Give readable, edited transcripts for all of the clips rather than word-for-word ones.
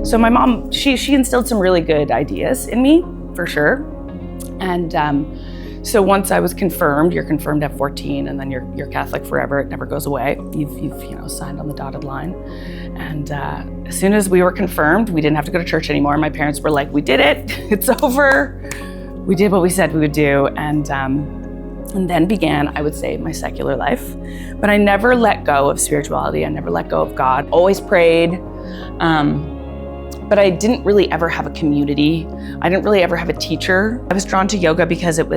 So my mom, she instilled some really good ideas in me, for sure. And so once I was confirmed, you're confirmed at 14, and then you're Catholic forever. It never goes away. You've signed on the dotted line. And as soon as we were confirmed, we didn't have to go to church anymore. My parents were like, "We did it. It's over. We did what we said we would do." And then began, I would say, my secular life. But I never let go of spirituality. I never let go of God. Always prayed. But I didn't really ever have a community. I didn't really ever have a teacher. I was drawn to yoga because it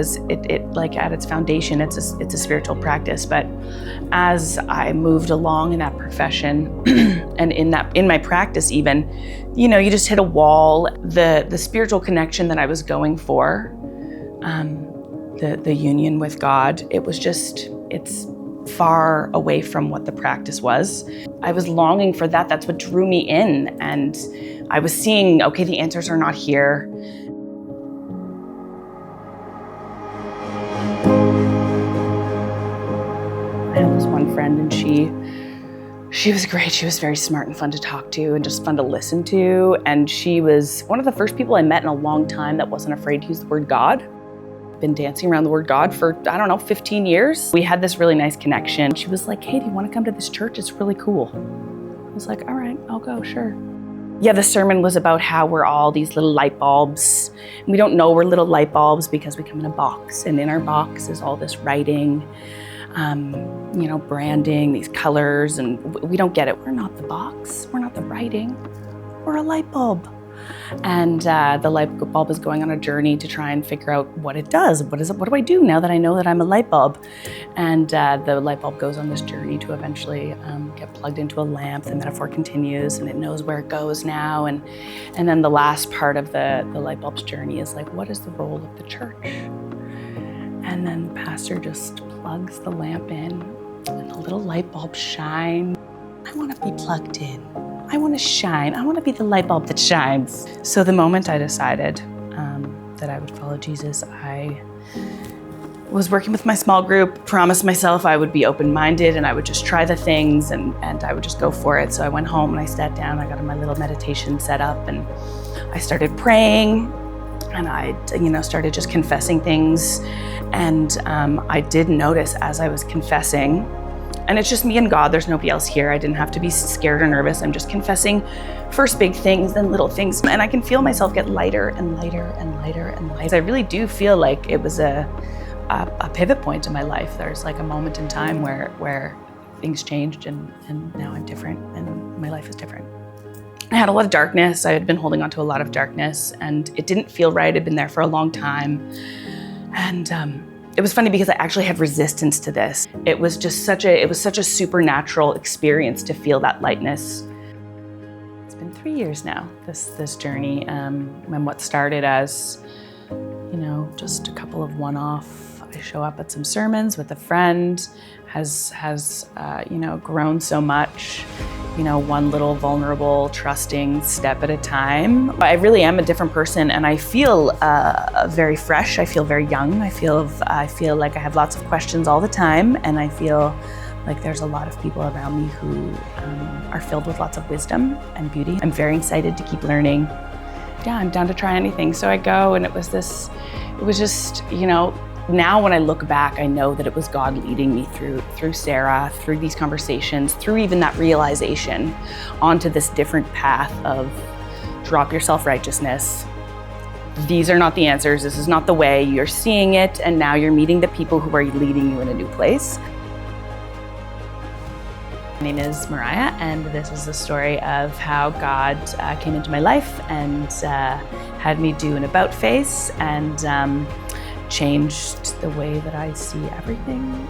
like at its foundation, it's a spiritual practice. But as I moved along in that profession and in my practice even, you just hit a wall. The spiritual connection that I was going for, the union with God, it's far away from what the practice was. I was longing for that. That's what drew me in. And I was seeing, okay, the answers are not here. I had this one friend, and she was great. She was very smart and fun to talk to and just fun to listen to. And she was one of the first people I met in a long time that wasn't afraid to use the word God. Been dancing around the word God for, 15 years. We had this really nice connection. She was like, "Hey, do you want to come to this church? It's really cool." I was like, "All right, I'll go, sure." Yeah, the sermon was about how we're all these little light bulbs. We don't know we're little light bulbs because we come in a box, and in our box is all this writing, branding, these colors, and we don't get it. We're not the box, we're not the writing, we're a light bulb. And the light bulb is going on a journey to try and figure out what it does. What do I do now that I know that I'm a light bulb? And the light bulb goes on this journey to eventually get plugged into a lamp. The metaphor continues, and it knows where it goes now. And then the last part of the light bulb's journey is like, what is the role of the church? And then the pastor just plugs the lamp in, and the little light bulb shines. I want to be plugged in. I want to shine. I want to be the light bulb that shines. So the moment I decided that I would follow Jesus, I was working with my small group, promised myself I would be open-minded and I would just try the things and I would just go for it. So I went home and I sat down, I got my little meditation set up, and I started praying, and I started just confessing things. And I did notice as I was confessing, and it's just me and God, there's nobody else here. I didn't have to be scared or nervous. I'm just confessing first big things, then little things. And I can feel myself get lighter and lighter and lighter and lighter. I really do feel like it was a pivot point in my life. There's like a moment in time where things changed and now I'm different and my life is different. I had a lot of darkness. I had been holding on to a lot of darkness, and it didn't feel right. It'd been there for a long time. And it was funny because I actually had resistance to this. It was such a supernatural experience to feel that lightness. It's been 3 years now, this journey. And what started as, just a couple of one-off, I show up at some sermons with a friend, has grown so much. One little vulnerable, trusting step at a time. I really am a different person, and I feel very fresh. I feel very young. I feel like I have lots of questions all the time, and I feel like there's a lot of people around me who are filled with lots of wisdom and beauty. I'm very excited to keep learning. Yeah, I'm down to try anything. So I go, and it was just, now when I look back, I know that it was God leading me through Sarah, through these conversations, through even that realization onto this different path of drop your self-righteousness. These are not the answers. This is not the way. You're seeing it, and now you're meeting the people who are leading you in a new place. My name is Moriah, and this is the story of how God came into my life and had me do an about face and changed the way that I see everything.